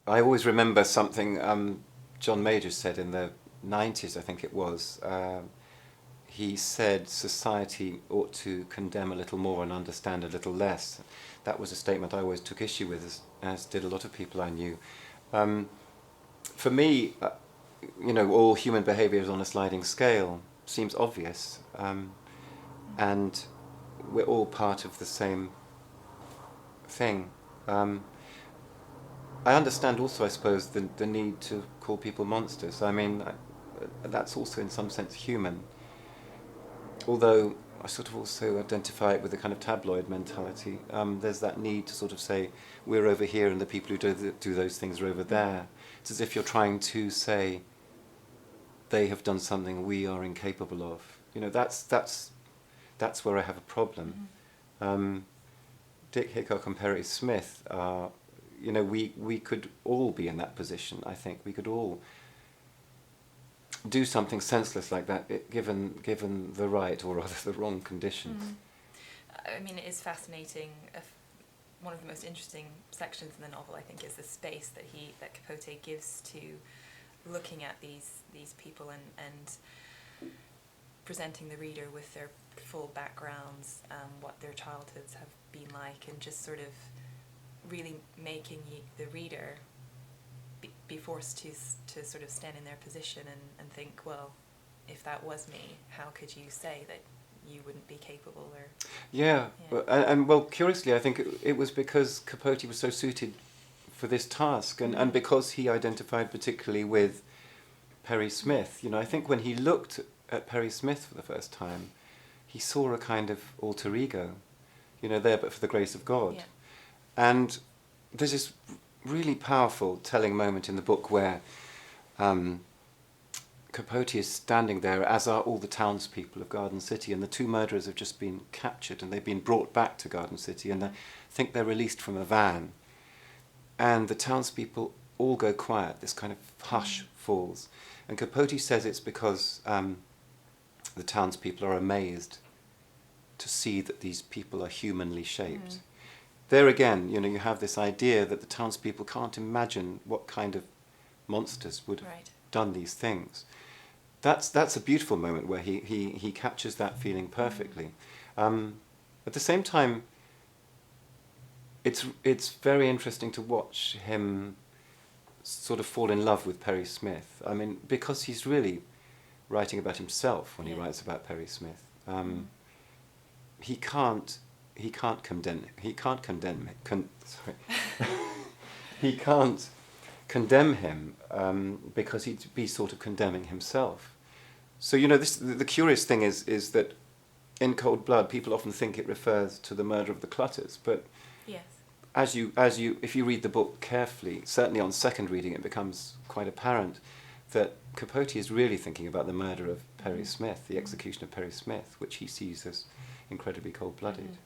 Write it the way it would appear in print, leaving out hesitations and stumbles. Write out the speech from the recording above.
I always remember something John Major said in the 90s, I think it was. He said society ought to condemn a little more and understand a little less. That was a statement I always took issue with, as did a lot of people I knew. For me, all human behaviour is on a sliding scale. Seems obvious. And we're all part of the same thing. I understand also, I suppose, the need to call people monsters. I mean, that's also in some sense human. Although I sort of also identify it with a kind of tabloid mentality. There's that need to sort of say, we're over here and the people who do those things are over there. It's as if you're trying to say, they have done something we are incapable of. That's where I have a problem. Dick Hickok and Perry Smith are, we could all be in that position, I think. We could all do something senseless like that, given the right, or rather the wrong conditions. I mean, it is fascinating. One of the most interesting sections in the novel, I think, is the space that Capote gives to looking at these people and presenting the reader with their full backgrounds, what their childhoods have been like, and just sort of really making the reader be forced to sort of stand in their position and think, well, if that was me, how could you say that you wouldn't be capable? Or yeah. And curiously, I think it was because Capote was so suited for this task, and because he identified particularly with Perry Smith. I think when he looked at Perry Smith for the first time, he saw a kind of alter ego, there but for the grace of God. Yeah. And there's this really powerful telling moment in the book where Capote is standing there, as are all the townspeople of Garden City, and the two murderers have just been captured and they've been brought back to Garden City, and I think they're released from a van. And the townspeople all go quiet, this kind of hush falls. And Capote says it's because the townspeople are amazed to see that these people are humanly shaped. There again, you have this idea that the townspeople can't imagine what kind of monsters would have done these things. That's a beautiful moment where he captures that feeling perfectly. At the same time, it's very interesting to watch him sort of fall in love with Perry Smith. I mean, because he's really writing about himself when he writes about Perry Smith. He can't condemn him because he'd be sort of condemning himself. So the curious thing is that in Cold Blood, people often think it refers to the murder of the Clutters, but yes, if you read the book carefully, certainly on second reading, it becomes quite apparent that Capote is really thinking about the murder of Perry Smith, the execution of Perry Smith, which he sees as incredibly cold-blooded.